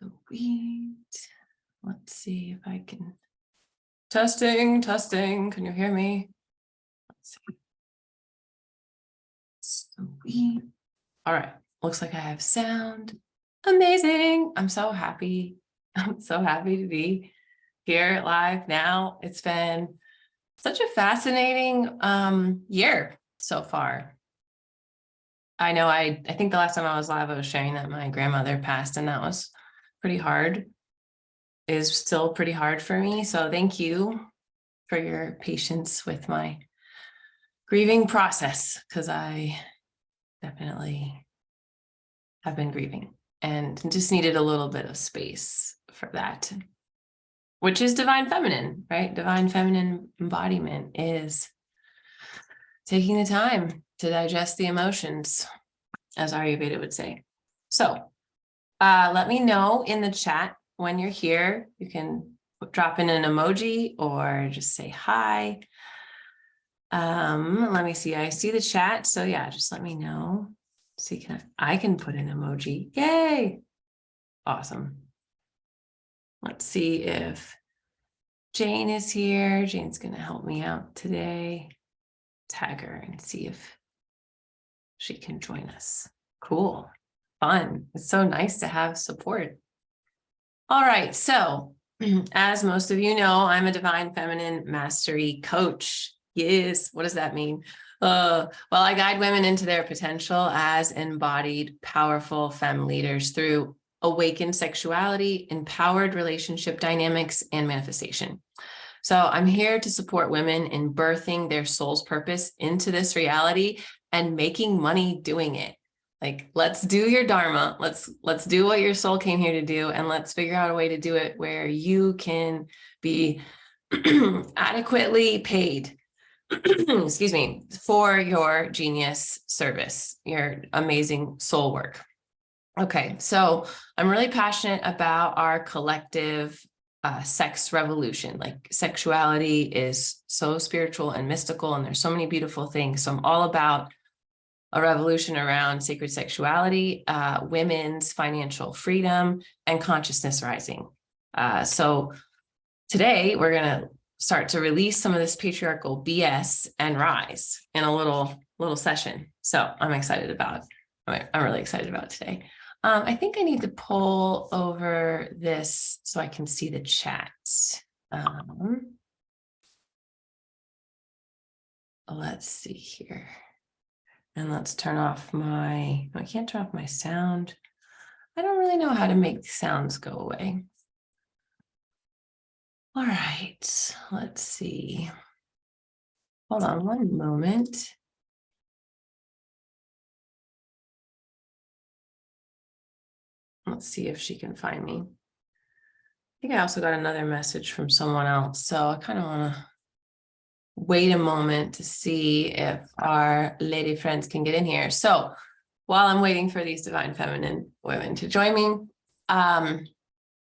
Sweet. Let's see if I can. Testing. Can you hear me? Let's see. Sweet. All right. Looks like I have sound. Amazing. I'm so happy. I'm so happy to be here live now. It's been such a fascinating year so far. I know I think the last time I was live, I was sharing that my grandmother passed, and that was pretty hard. Is still pretty hard for me. So thank you for your patience with my grieving process, because I definitely have been grieving and just needed a little bit of space for that, which is divine feminine, right? Divine feminine embodiment is taking the time to digest the emotions, as Ayurveda would say. So let me know in the chat when you're here. You can drop in an emoji or just say hi. Let me see. I see the chat. So yeah, just let me know. See, I can put an emoji. Yay. Awesome. Let's see if Jane is here. Jane's going to help me out today. Tag her and see if she can join us. Cool. Fun. It's so nice to have support. All right. So as most of you know, I'm a divine feminine mastery coach. Yes. What does that mean? Well, I guide women into their potential as embodied, powerful femme leaders through awakened sexuality, empowered relationship dynamics, and manifestation. So I'm here to support women in birthing their soul's purpose into this reality and making money doing it. Like, let's do your dharma. Let's do what your soul came here to do, and let's figure out a way to do it where you can be adequately paid, excuse me, for your genius service, your amazing soul work. Okay, so I'm really passionate about our collective sex revolution. Like, sexuality is so spiritual and mystical, and there's so many beautiful things. So I'm all about a revolution around sacred sexuality, women's financial freedom, and consciousness rising. So today we're going to start to release some of this patriarchal BS and rise in a little session. So I'm excited about it. I'm really excited about today. I think I need to pull over this so I can see the chat. Let's see here. And let's turn off I can't turn off my sound. I don't really know how to make sounds go away. All right, let's see. Hold on one moment. Let's see if she can find me. I think I also got another message from someone else, so I kind of want to wait a moment to see if our lady friends can get in here. So while I'm waiting for these divine feminine women to join me, I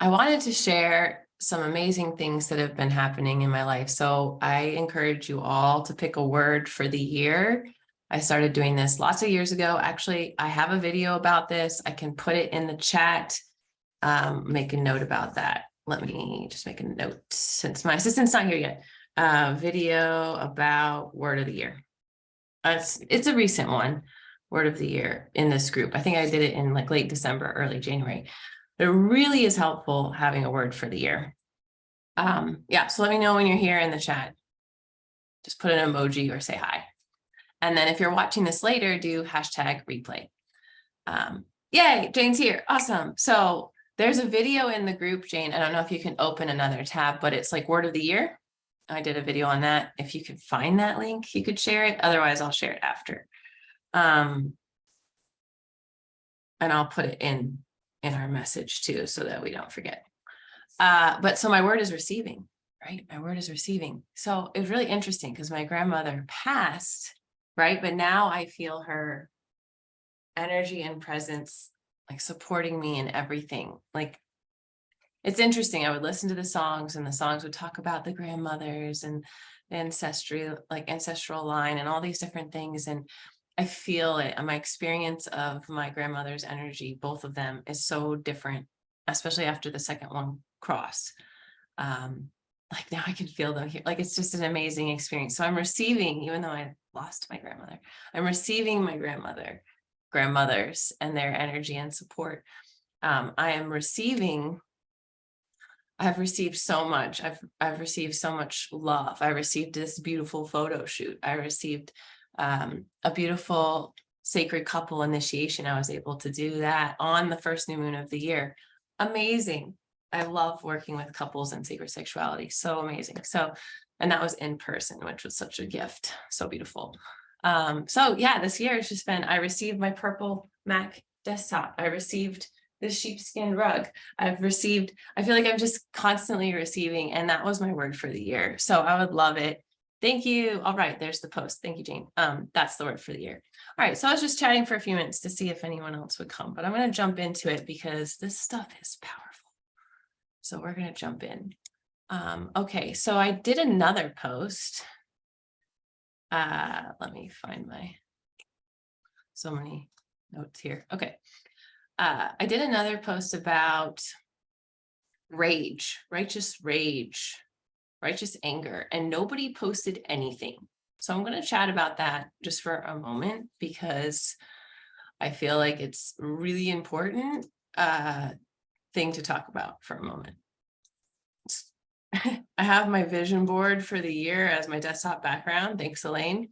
wanted to share some amazing things that have been happening in my life. So I encourage you all to pick a word for the year. I started doing this lots of years ago. Actually, I have a video about this. I can put it in the chat. Make a note about that. Let me just make a note since my assistant's not here yet. Video about word of the year. It's a recent one, word of the year in this group. I think I did it in like late December, early January. But it really is helpful having a word for the year. Yeah, so let me know when you're here in the chat. Just put an emoji or say hi. And then if you're watching this later, do hashtag replay. Yay, Jane's here. Awesome. So there's a video in the group, Jane. I don't know if you can open another tab, but it's like word of the year. I did a video on that. If you could find that link, you could share it. Otherwise, I'll share it after. And I'll put it in our message too, so that we don't forget. But so my word is receiving, right? My word is receiving. So it was really interesting because my grandmother passed, right? But now I feel her energy and presence, like supporting me in everything. Like, it's interesting. I would listen to the songs, and the songs would talk about the grandmothers and the ancestral line and all these different things. And I feel it. And my experience of my grandmother's energy, both of them, is so different especially after the second one cross. Like now I can feel them here. Like it's just an amazing experience. So I'm receiving, even though I lost my grandmother, I'm receiving my grandmothers and their energy and support. I've received so much. I've received so much love. I received this beautiful photo shoot. I received a beautiful sacred couple initiation. I was able to do that on the first new moon of the year. Amazing. I love working with couples and sacred sexuality. So amazing. So, and that was in person, which was such a gift. So beautiful. So yeah, this year it's just been, I received my purple Mac desktop. I received this sheepskin rug. I feel like I'm just constantly receiving, and that was my word for the year. So I would love it. Thank you. All right, there's the post. Thank you, Jane. That's the word for the year. All right, so I was just chatting for a few minutes to see if anyone else would come, but I'm going to jump into it because this stuff is powerful. So we're going to jump in. Okay, so I did another post. Let me find so many notes here. Okay. I did another post about rage, righteous anger, and nobody posted anything. So I'm going to chat about that just for a moment because I feel like it's a really important thing to talk about for a moment. I have my vision board for the year as my desktop background. Thanks, Elaine.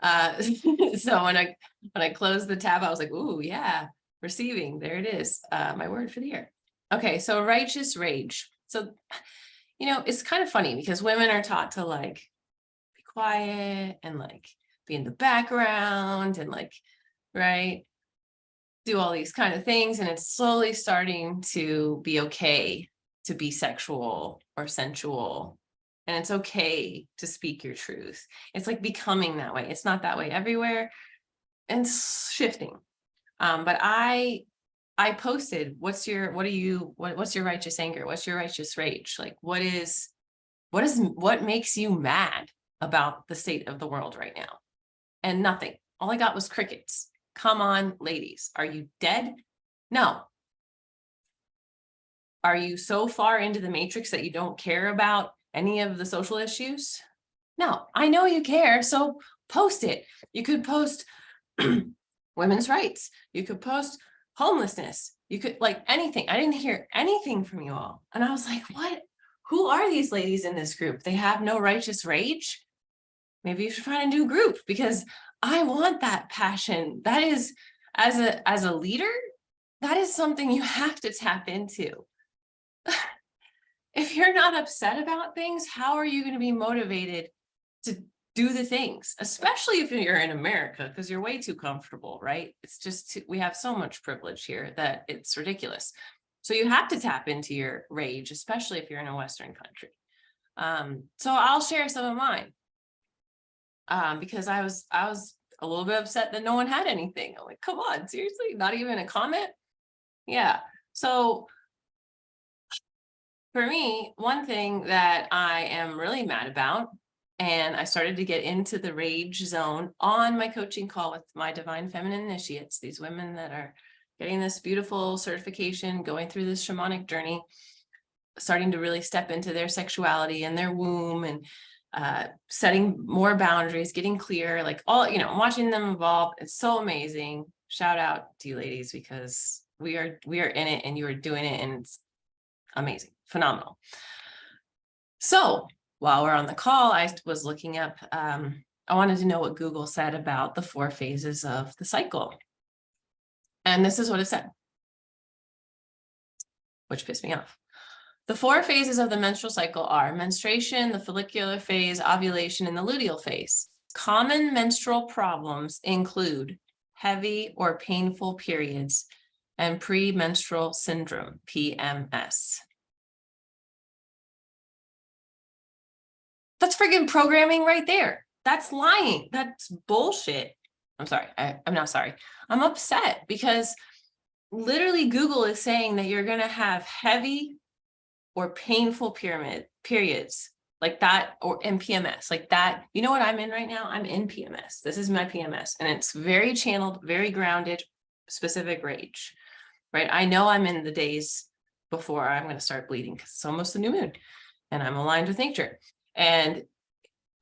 So when I closed the tab, I was like, ooh, yeah, receiving. There it is. My word for the year. Okay, so righteous rage. So, it's kind of funny because women are taught to like be quiet and like be in the background and like, right, do all these kind of things. And it's slowly starting to be okay to be sexual or sensual. And it's okay to speak your truth. It's like becoming that way. It's not that way everywhere and shifting. But I posted, what's your righteous anger? What's your righteous rage? Like, what makes you mad about the state of the world right now? And nothing. All I got was crickets. Come on, ladies. Are you dead? No. Are you so far into the matrix that you don't care about any of the social issues? No, I know you care. So post it. You could post women's rights. You could post homelessness. You could like anything. I didn't hear anything from you all. And I was like, what? Who are these ladies in this group? They have no righteous rage. Maybe you should find a new group because I want that passion. That is, as a leader, that is something you have to tap into. If you're not upset about things, how are you going to be motivated to do the things, especially if you're in America, because you're way too comfortable, right? It's just, we have so much privilege here that it's ridiculous. So you have to tap into your rage, especially if you're in a Western country. So I'll share some of mine because I was a little bit upset that no one had anything. I'm like, come on, seriously, not even a comment? Yeah. So for me, one thing that I am really mad about, and I started to get into the rage zone on my coaching call with my divine feminine initiates, these women that are getting this beautiful certification, going through this shamanic journey, starting to really step into their sexuality and their womb and setting more boundaries, getting clear, like all, watching them evolve. It's so amazing. Shout out to you ladies because we are in it and you are doing it and it's amazing, phenomenal. So while we're on the call, I was looking up, I wanted to know what Google said about the 4 phases of the cycle. And this is what it said, which pissed me off. The 4 phases of the menstrual cycle are menstruation, the follicular phase, ovulation, and the luteal phase. Common menstrual problems include heavy or painful periods and premenstrual syndrome, PMS. That's friggin' programming right there. That's lying. That's bullshit. I'm sorry. I'm not sorry. I'm upset because literally Google is saying that you're going to have heavy or painful periods like that, or in PMS like that. You know what I'm in right now? I'm in PMS. This is my PMS and it's very channeled, very grounded, specific rage, right? I know I'm in the days before I'm going to start bleeding, because it's almost the new moon and I'm aligned with nature. And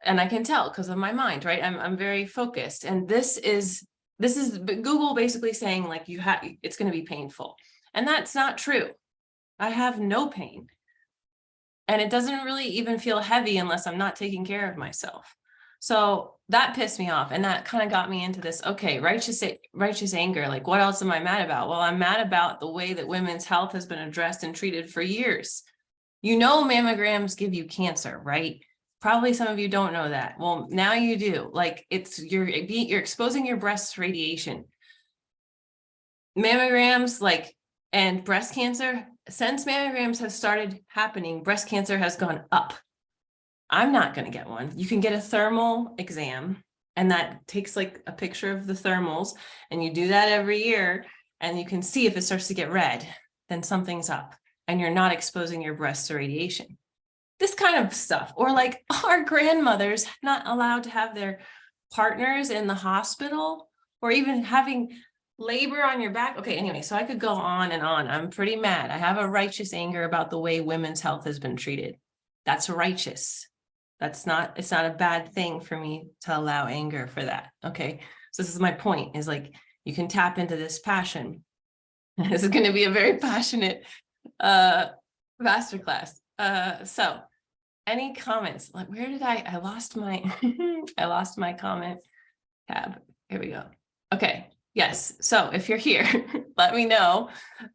I can tell because of my mind, right? I'm very focused. And this is Google basically saying like it's going to be painful. And that's not true. I have no pain. And it doesn't really even feel heavy unless I'm not taking care of myself. So that pissed me off. And that kind of got me into this, okay, righteous anger. Like, what else am I mad about? Well, I'm mad about the way that women's health has been addressed and treated for years. You know, mammograms give you cancer, right? Probably some of you don't know that. Well, now you do. Like, you're exposing your breasts to radiation. Mammograms, like, and breast cancer, since mammograms have started happening, breast cancer has gone up. I'm not going to get one. You can get a thermal exam, and that takes like a picture of the thermals, and you do that every year, and you can see if it starts to get red, then something's up, and you're not exposing your breasts to radiation. This kind of stuff. Or like our grandmothers not allowed to have their partners in the hospital, or even having labor on your back. Okay, anyway, so I could go on and on. I'm pretty mad. I have a righteous anger about the way women's health has been treated. That's righteous. It's not a bad thing for me to allow anger for that. Okay, so this is my point, is like, you can tap into this passion. This is going to be a very passionate masterclass. So any comments? Like, where did I lost my I lost my comment tab. Here we go. Okay. Yes. So if you're here, let me know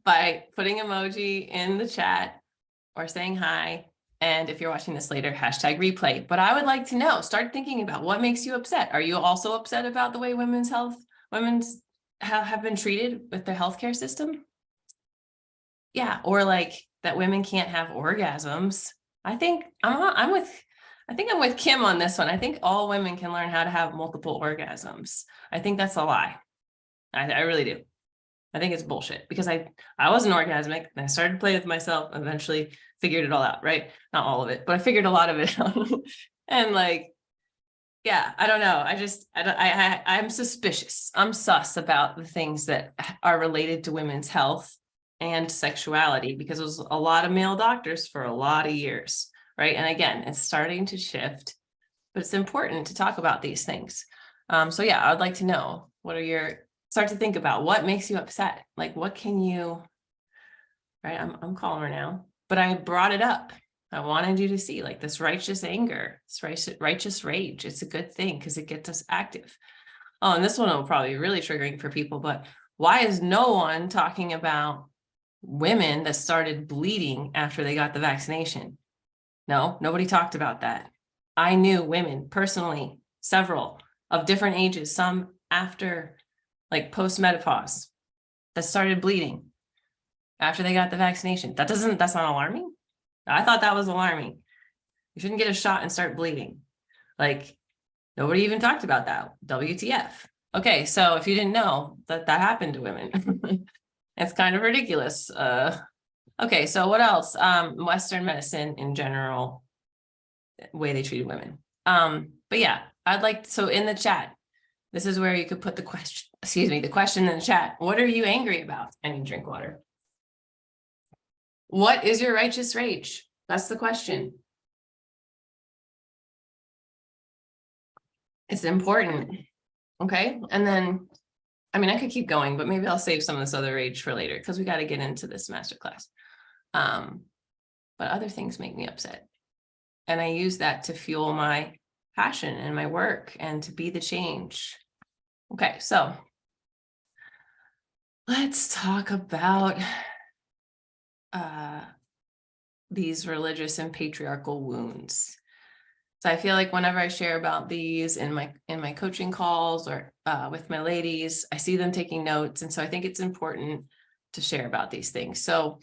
by putting emoji in the chat or saying hi. And if you're watching this later, hashtag replay. But I would like to know, start thinking about what makes you upset. Are you also upset about the way women's have been treated with the healthcare system? Yeah. Or like that women can't have orgasms. I think I'm with Kim on this one. I think all women can learn how to have multiple orgasms. I think that's a lie. I really do. I think it's bullshit, because I wasn't orgasmic, and I started to play with myself, eventually figured it all out, right? Not all of it, but I figured a lot of it out. And like, yeah, I don't know. I'm suspicious. I'm sus about the things that are related to women's health and sexuality, because it was a lot of male doctors for a lot of years, right? And again, it's starting to shift, but it's important to talk about these things. So yeah, I would like to know, start to think about what makes you upset. Like, what can you, right? I'm calmer now, but I brought it up. I wanted you to see like this righteous anger, this righteous rage. It's a good thing because it gets us active. Oh, and this one will probably be really triggering for people, but why is no one talking about women that started bleeding after they got the vaccination? No, nobody talked about that. I knew women personally, several of different ages, some after like post-menopause, that started bleeding after they got the vaccination. That's not alarming. I thought that was alarming. You shouldn't get a shot and start bleeding. Like, nobody even talked about that. WTF. Okay, so if you didn't know that happened to women, it's kind of ridiculous. Okay, so what else? Western medicine in general, way they treated women. But yeah, so in the chat, this is where you could put the question in the chat. What are you angry about? I need to drink water. What is your righteous rage? That's the question. It's important. Okay. And then, I mean, I could keep going, but maybe I'll save some of this other rage for later, because we got to get into this masterclass. But other things make me upset. And I use that to fuel my passion and my work and to be the change. Okay, so let's talk about these religious and patriarchal wounds. So I feel like whenever I share about these in my coaching calls or with my ladies, I see them taking notes. And so I think it's important to share about these things. So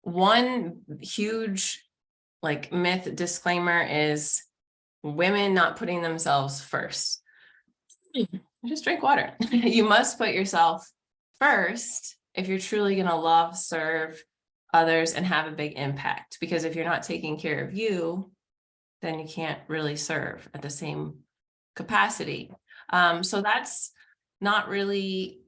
one huge like myth disclaimer is women not putting themselves first. Just drink water. You must put yourself first if you're truly going to love, serve others, and have a big impact. Because if you're not taking care of you, then you can't really serve at the same capacity. So that's not really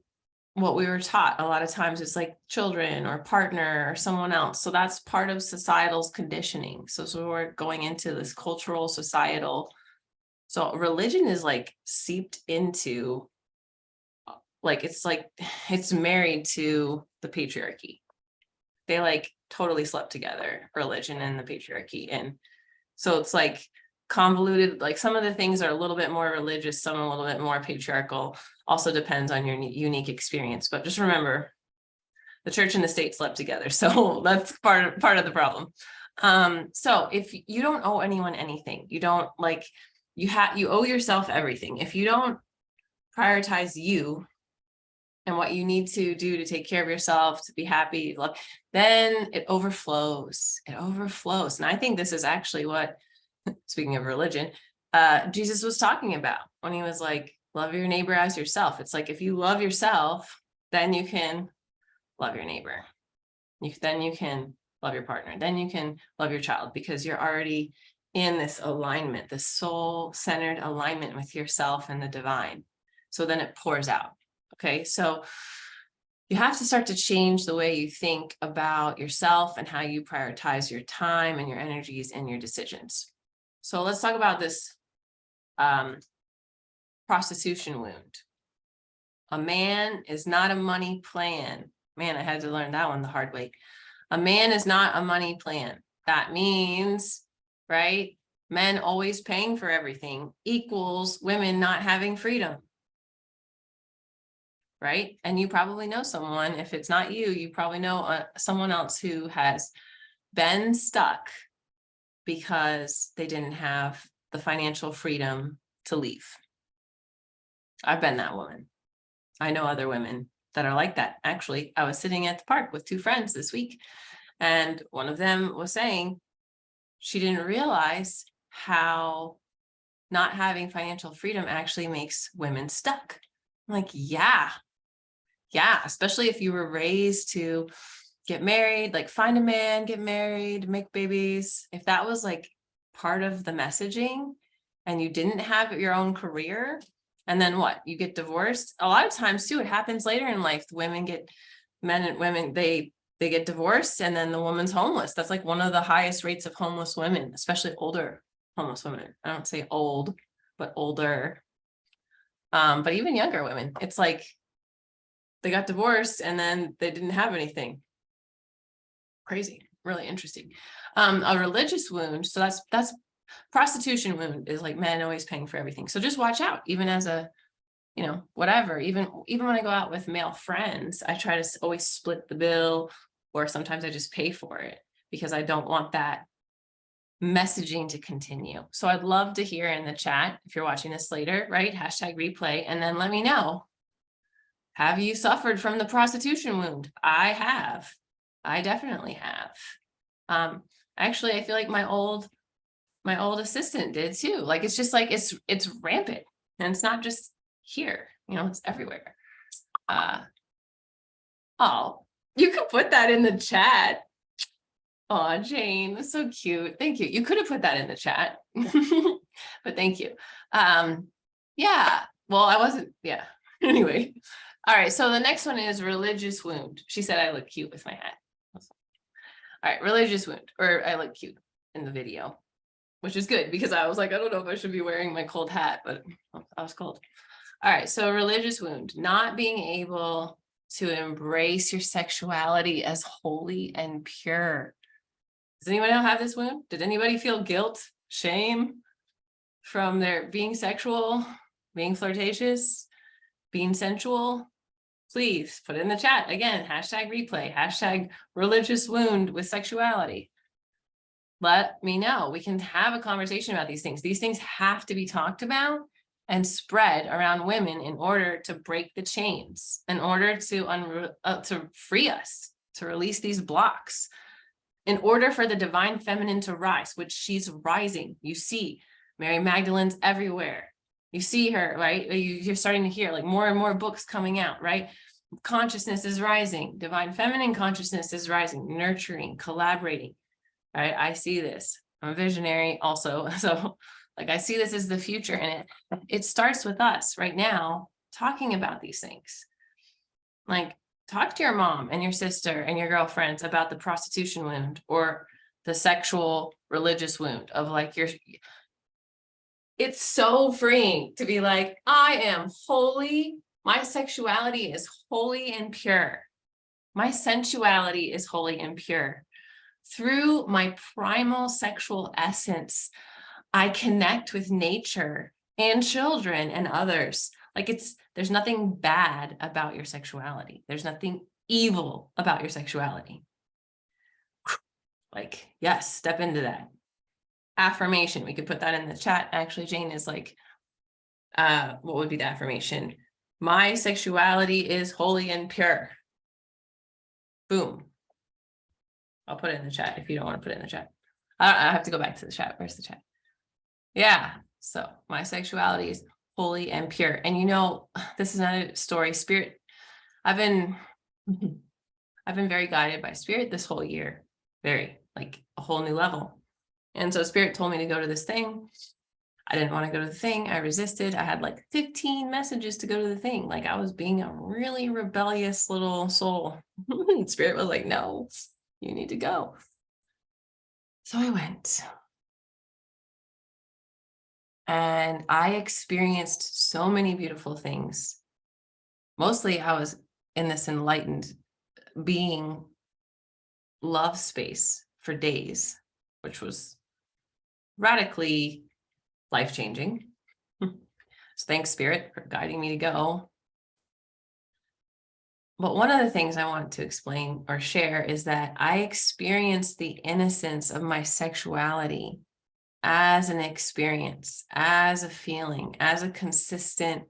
what we were taught a lot of times is like children or partner or someone else. So that's part of societal's conditioning. So we're going into this cultural, societal. So religion is like seeped into, like it's married to the patriarchy. They like totally slept together, religion and the patriarchy. And so it's like convoluted, like some of the things are a little bit more religious, some a little bit more patriarchal. Also depends on your unique experience. But just remember, the church and the state slept together. So that's part of the problem. So if you don't owe anyone anything, you don't like, you owe yourself everything. If you don't prioritize you and what you need to do to take care of yourself, to be happy, love, then it overflows. It overflows. And I think this is actually what, speaking of religion, Jesus was talking about when he was like, love your neighbor as yourself. It's like, if you love yourself, then you can love your neighbor. Then you can love your partner. Then you can love your child, because you're already in this alignment, this soul-centered alignment with yourself and the divine. So then it pours out. Okay, so you have to start to change the way you think about yourself and how you prioritize your time and your energies and your decisions. So let's talk about this prostitution wound. A man is not a money plan. Man, I had to learn that one the hard way. A man is not a money plan. That means, right, men always paying for everything equals women not having freedom. Right? And you probably know someone, if it's not you, you probably know someone else who has been stuck because they didn't have the financial freedom to leave. I've been that woman. I know other women that are like that. Actually, I was sitting at the park with two friends this week, and one of them was saying she didn't realize how not having financial freedom actually makes women stuck. I'm like, yeah, especially if you were raised to get married, like find a man, get married, make babies. If that was like part of the messaging and you didn't have your own career, and then what? You get divorced. A lot of times too, it happens later in life. Men and women, they get divorced and then the woman's homeless. That's like one of the highest rates of homeless women, especially older homeless women. I don't say old, but older. But even younger women, it's like they got divorced and then they didn't have anything. Crazy, really interesting. A religious wound. So that's prostitution wound is like men always paying for everything. So just watch out, even as a, whatever, even when I go out with male friends, I try to always split the bill, or sometimes I just pay for it because I don't want that messaging to continue. So I'd love to hear in the chat, if you're watching this later, right? #replay, and then let me know. Have you suffered from the prostitution wound? I have. I definitely have. Actually, I feel like my old assistant did too. Like, it's just like, it's rampant, and it's not just here, it's everywhere. Oh, you could put that in the chat. Oh, Jane, that's so cute. Thank you. You could have put that in the chat, but thank you. Yeah, well, I wasn't, yeah. Anyway. All right, so the next one is religious wound. She said I look cute with my hat. All right, religious wound, or I look cute in the video, which is good because I was like, I don't know if I should be wearing my cold hat, but I was cold. All right, so religious wound, not being able to embrace your sexuality as holy and pure. Does anyone else have this wound? Did anybody feel guilt, shame from their being sexual, being flirtatious, being sensual? Please put it in the chat. Again, #replay, #religious wound with sexuality. Let me know. We can have a conversation about these things. These things have to be talked about and spread around women in order to break the chains, in order to free us, to release these blocks, in order for the divine feminine to rise, which she's rising. You see Mary Magdalene's everywhere. You see her, right? You're starting to hear like more and more books coming out, right? Consciousness is rising. Divine feminine consciousness is rising, nurturing, collaborating, right? I see this. I'm a visionary also. So like, I see this as the future, and it starts with us right now talking about these things. Like, talk to your mom and your sister and your girlfriends about the prostitution wound or the sexual religious wound of like it's so freeing to be like, I am holy. My sexuality is holy and pure. My sensuality is holy and pure. Through my primal sexual essence, I connect with nature and children and others. Like there's nothing bad about your sexuality. There's nothing evil about your sexuality. Like, yes, step into that. Affirmation, we could put that in the chat. Actually, Jane is like, what would be the affirmation? My sexuality is holy and pure. Boom. I'll put it in the chat if you don't want to put it in the chat. I have to go back to the chat. Where's the chat? Yeah. So my sexuality is holy and pure. And you know, this is another story. Spirit, I've been very guided by Spirit this whole year. Very, like a whole new level. And so Spirit told me to go to this thing. I didn't want to go to the thing. I resisted. I had like 15 messages to go to the thing. Like I was being a really rebellious little soul. Spirit was like, no, you need to go. So I went. And I experienced so many beautiful things. Mostly I was in this enlightened being love space for days, which was radically life-changing. So thanks, Spirit, for guiding me to go. But one of the things I want to explain or share is that I experienced the innocence of my sexuality as an experience, as a feeling, as a consistent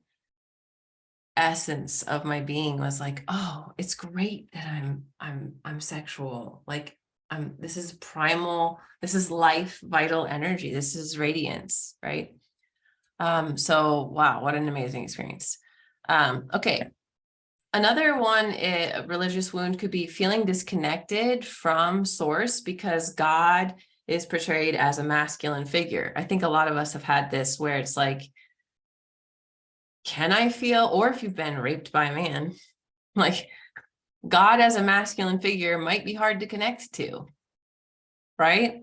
essence of my being. Was like, oh, it's great that I'm sexual. Like this is primal, this is life, vital energy, this is radiance, right? So wow, what an amazing experience. Okay. Another one, a religious wound could be feeling disconnected from source because God is portrayed as a masculine figure. I think a lot of us have had this where it's like, can I feel, or if you've been raped by a man, like God as a masculine figure might be hard to connect to, right?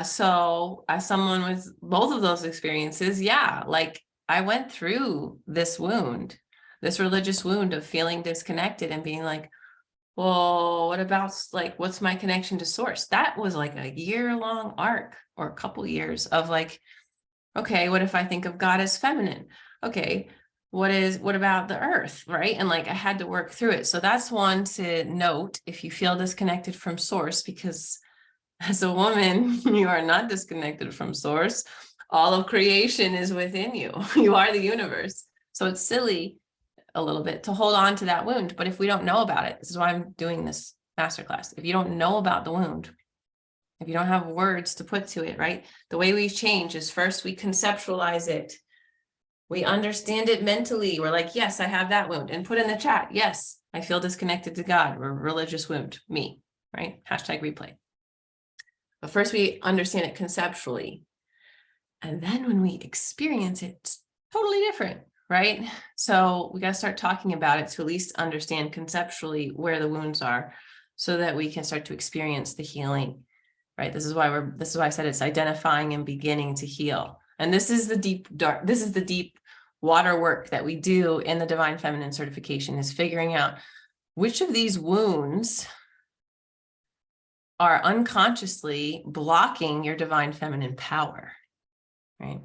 So as someone with both of those experiences, yeah, like I went through this wound, this religious wound of feeling disconnected and being like, well, what about like, what's my connection to source? That was like a year-long arc or a couple years of like, okay, what if I think of God as feminine? Okay, what about the earth, right? And like, I had to work through it. So that's one to note if you feel disconnected from source, because as a woman, you are not disconnected from source. All of creation is within you. You are the universe. So it's silly a little bit to hold on to that wound. But if we don't know about it, this is why I'm doing this masterclass. If you don't know about the wound, if you don't have words to put to it, right? The way we change is first we conceptualize it. We understand it mentally. We're like, yes, I have that wound. And put in the chat, yes, I feel disconnected to God. Or religious wound, me, right? Hashtag replay. But first we understand it conceptually. And then when we experience it, it's totally different, right? So we got to start talking about it to at least understand conceptually where the wounds are so that we can start to experience the healing, right? This is why I said it's identifying and beginning to heal. And this is the deep water work that we do in the Divine Feminine certification, is figuring out which of these wounds are unconsciously blocking your divine feminine power, right?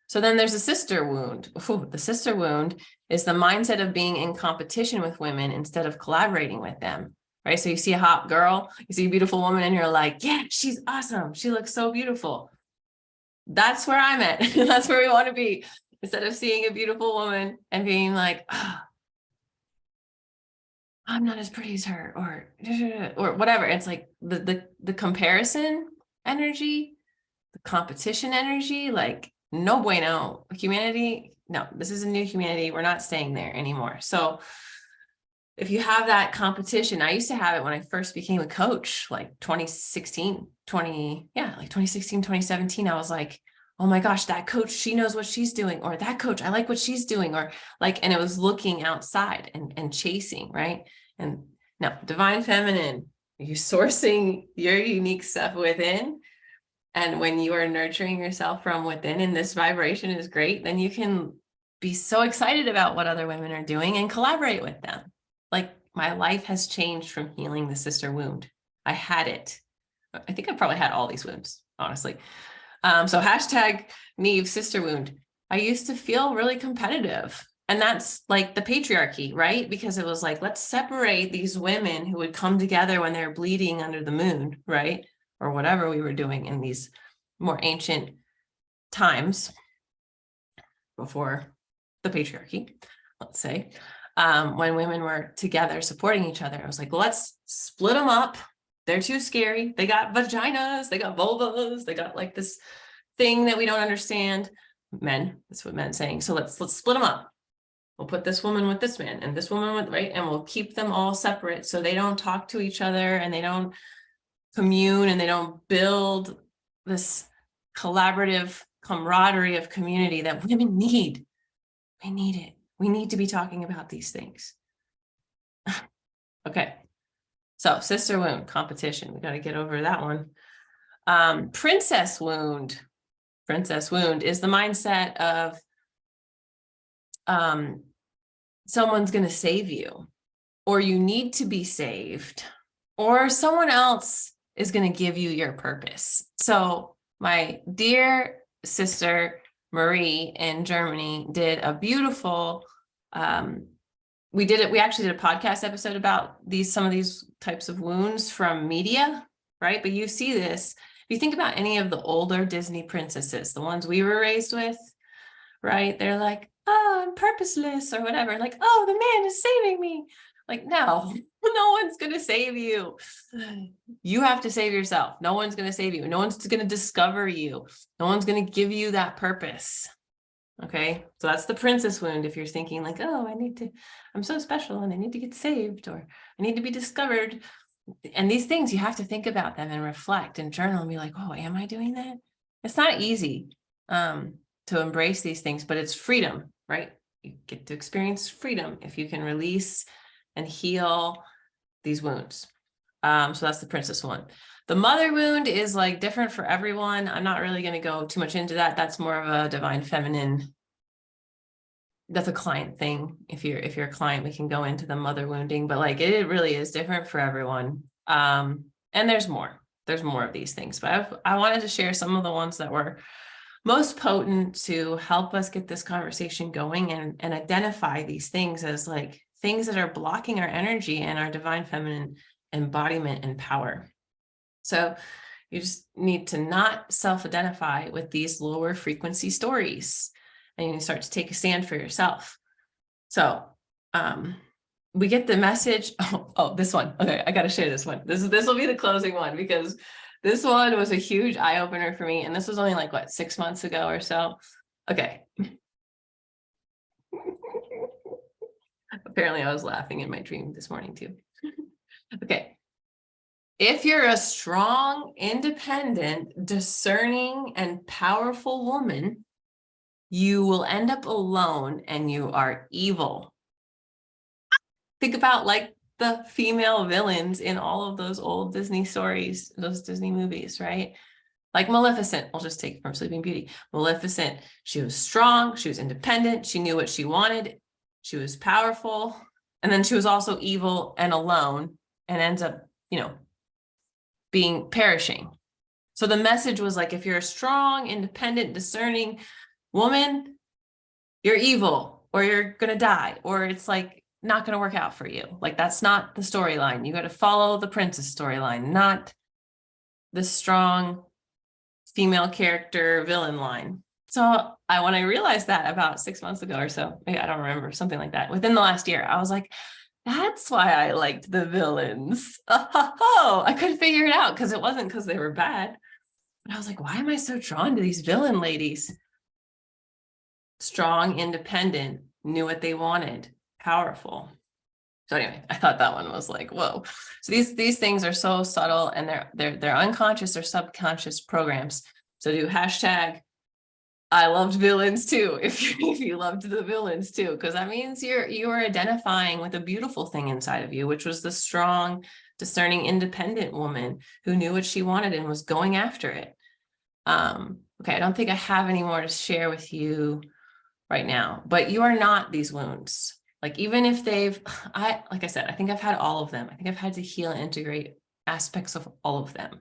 So then there's a sister wound. Ooh, the sister wound is the mindset of being in competition with women instead of collaborating with them, right? So you see a hot girl, you see a beautiful woman, and you're like, yeah, she's awesome. She looks so beautiful. That's where I'm at. That's where we want to be. Instead of seeing a beautiful woman and being like, oh, I'm not as pretty as her, or whatever. It's like the comparison energy, the competition energy, like no bueno. Humanity, no, this is a new humanity. We're not staying there anymore. So if you have that competition, I used to have it when I first became a coach, like 2016, 2017. I was like, oh my gosh, that coach, she knows what she's doing, or that coach, I like what she's doing, or like, and it was looking outside and chasing, right? And now divine feminine, you're sourcing your unique stuff within. And when you are nurturing yourself from within, and this vibration is great, then you can be so excited about what other women are doing and collaborate with them. Like, my life has changed from healing the sister wound. I had it. I think I probably had all these wounds, honestly. So hashtag Neve sister wound. I used to feel really competitive. And that's like the patriarchy, right? Because it was like, let's separate these women who would come together when they're bleeding under the moon, right? Or whatever we were doing in these more ancient times before the patriarchy, let's say, when women were together supporting each other. I was like, well, let's split them up. They're too scary. They got vaginas, they got vulvas, they got like this thing that we don't understand. Men, that's what men's saying. So let's split them up. We'll put this woman with this man and this woman with, right? And we'll keep them all separate so they don't talk to each other and they don't commune and they don't build this collaborative camaraderie of community that women need. We need it. We need to be talking about these things. Okay. So sister wound, competition. We got to get over that one. Princess wound. Princess wound is the mindset of someone's going to save you, or you need to be saved, or someone else is going to give you your purpose. So my dear sister Marie in Germany did a beautiful, we actually did a podcast episode about some of these types of wounds from media, right? But you see this, if you think about any of the older Disney princesses, the ones we were raised with, right? They're like, oh, I'm purposeless or whatever. Like, oh, the man is saving me. Like, no, no one's going to save you. You have to save yourself. No one's going to save you. No one's going to discover you. No one's going to give you that purpose. Okay. So that's the princess wound. If you're thinking like, oh, I'm so special and I need to get saved, or I need to be discovered. And these things, you have to think about them and reflect and journal and be like, oh, am I doing that? It's not easy to embrace these things, but it's freedom, right? You get to experience freedom if you can release and heal these wounds. So that's the princess one. The mother wound is like different for everyone. I'm not really going to go too much into that. That's more of a divine feminine. That's a client thing. If you're a client, we can go into the mother wounding, but like it really is different for everyone. And there's more of these things, but I wanted to share some of the ones that were most potent to help us get this conversation going and identify these things as like things that are blocking our energy and our divine feminine embodiment and power. So you just need to not self-identify with these lower frequency stories, and you start to take a stand for yourself. So we get the message. Oh, this one. Okay, I got to share this one. This will be the closing one, because this one was a huge eye opener for me. And this was only like, what, 6 months ago or so. Okay. Apparently I was laughing in my dream this morning too. Okay. If you're a strong, independent, discerning, and powerful woman, you will end up alone and you are evil. Think about like the female villains in all of those old Disney stories, those Disney movies, right? Like Maleficent, I'll just take from Sleeping Beauty. Maleficent, she was strong, she was independent, she knew what she wanted, she was powerful, and then she was also evil and alone and ends up, perishing. So the message was like, if you're a strong, independent, discerning woman, you're evil, or you're gonna die, or it's like not gonna work out for you. Like, that's not the storyline. You got to follow the princess storyline, not the strong female character villain line. So when I realized that about 6 months ago or so, maybe, I don't remember, something like that, within the last year, I was like, that's why I liked the villains. Oh, I couldn't figure it out, because it wasn't because they were bad. But I was like, why am I so drawn to these villain ladies? Strong, independent, knew what they wanted, powerful. So anyway, I thought that one was like, whoa. So these things are so subtle, and they're unconscious or subconscious programs. So do hashtag I loved villains too. If you loved the villains too, because that means you are identifying with a beautiful thing inside of you, which was the strong, discerning, independent woman who knew what she wanted and was going after it. Okay, I don't think I have any more to share with you right now, but you are not these wounds. Like, even if like I said, I think I've had all of them. I think I've had to heal and integrate aspects of all of them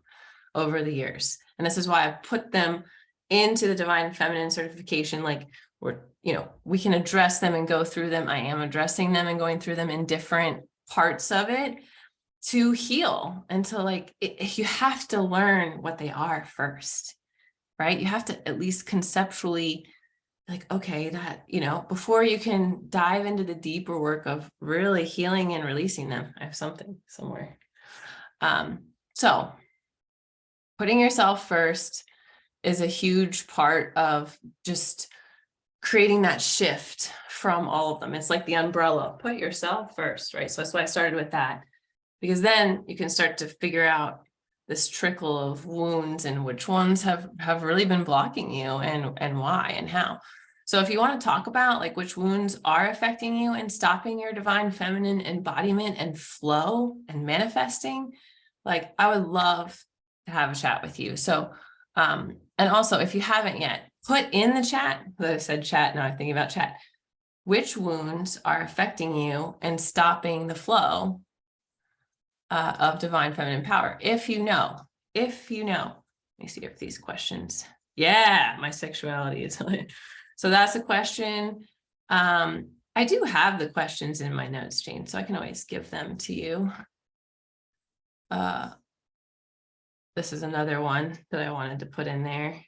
over the years. And this is why I put them into the Divine Feminine certification. Like, we can address them and go through them. I am addressing them and going through them in different parts of it to heal. And to you have to learn what they are first, right? You have to at least conceptually, like, okay, that, before you can dive into the deeper work of really healing and releasing them. I have something somewhere. So putting yourself first is a huge part of just creating that shift from all of them. It's like the umbrella, put yourself first, right? So that's why I started with that, because then you can start to figure out this trickle of wounds and which ones have really been blocking you and why and how. So if you want to talk about like which wounds are affecting you and stopping your divine feminine embodiment and flow and manifesting, like, I would love to have a chat with you. So, and also, if you haven't yet, put in the chat, I said chat, now I'm thinking about chat, which wounds are affecting you and stopping the flow of divine feminine power. If you know, let me see if these questions, yeah, my sexuality is, so that's a question. I do have the questions in my notes, Jane, so I can always give them to you. This is another one that I wanted to put in there.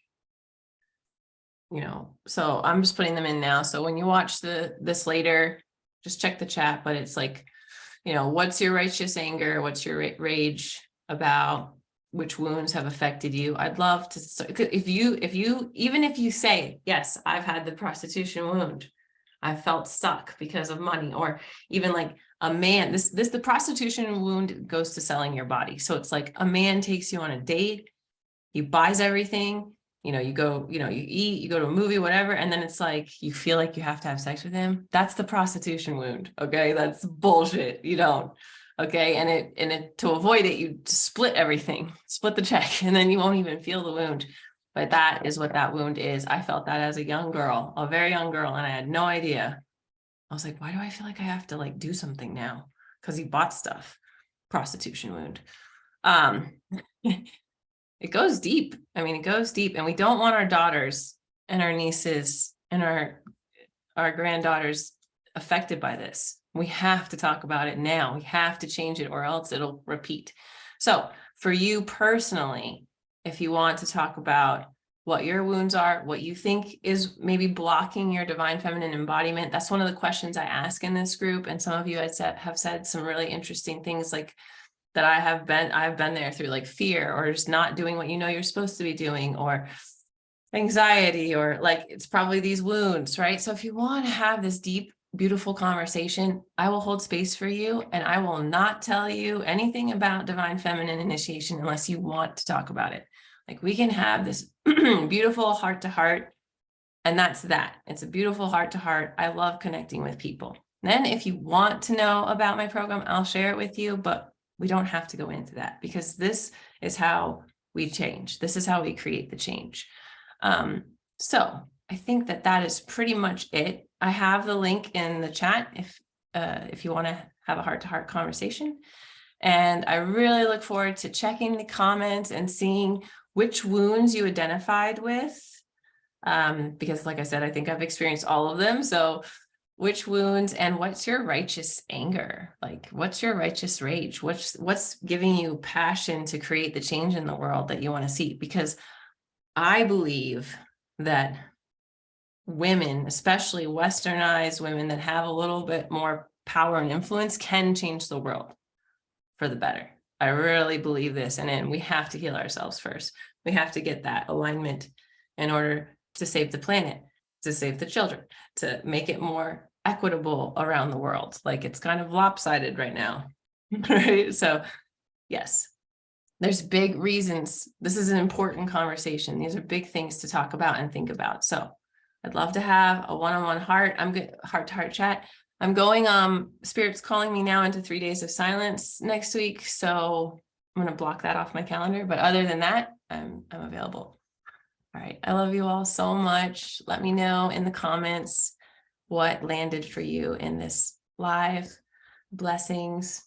So I'm just putting them in now. So when you watch this later, just check the chat, but it's like, what's your righteous anger? What's your rage about? Which wounds have affected you? I'd love to, if you say, yes, I've had the prostitution wound, I felt stuck because of money, or even like a man, the prostitution wound goes to selling your body. So it's like a man takes you on a date, he buys everything, you go, you eat, you go to a movie, whatever. And then it's like, you feel like you have to have sex with him. That's the prostitution wound. Okay. That's bullshit. You don't. Okay. And it to avoid it, you split everything, split the check, and then you won't even feel the wound. But that is what that wound is. I felt that as a young girl, a very young girl, and I had no idea. I was like, why do I feel like I have to like do something now? Because he bought stuff. Prostitution wound. It goes deep. I mean, it goes deep, and we don't want our daughters and our nieces and our granddaughters affected by this. We have to talk about it now. We have to change it, or else it'll repeat. So for you personally, if you want to talk about what your wounds are, what you think is maybe blocking your divine feminine embodiment, that's one of the questions I ask in this group. And some of you have said some really interesting things, like that I've been there through, like fear, or just not doing what you're supposed to be doing, or anxiety, or like it's probably these wounds, right? So if you want to have this deep, beautiful conversation, I will hold space for you, and I will not tell you anything about divine feminine initiation unless you want to talk about it. Like, we can have this beautiful heart to heart, and that's that. It's a beautiful heart to heart. I love connecting with people. Then if you want to know about my program, I'll share it with you, but we don't have to go into that, because this is how we change. This is how we create the change. So I think that is pretty much it. I have the link in the chat if you want to have a heart-to-heart conversation. And I really look forward to checking the comments and seeing which wounds you identified with. Because like I said, I think I've experienced all of them. So which wounds, and what's your righteous anger? Like, what's your righteous rage? What's giving you passion to create the change in the world that you want to see? Because I believe that women, especially westernized women that have a little bit more power and influence, can change the world for the better. I really believe this. And then we have to heal ourselves first. We have to get that alignment in order to save the planet, to save the children, to make it more equitable around the world. Like, it's kind of lopsided right now, right? So yes, There's big reasons. This is an important conversation. These are big things to talk about and think about. So I'd love to have a one-on-one heart to heart chat. I'm going, Spirit's calling me now into 3 days of silence next week. So I'm going to block that off my calendar. But other than that, I'm available. All right. I love you all so much. Let me know in the comments what landed for you in this live. Blessings.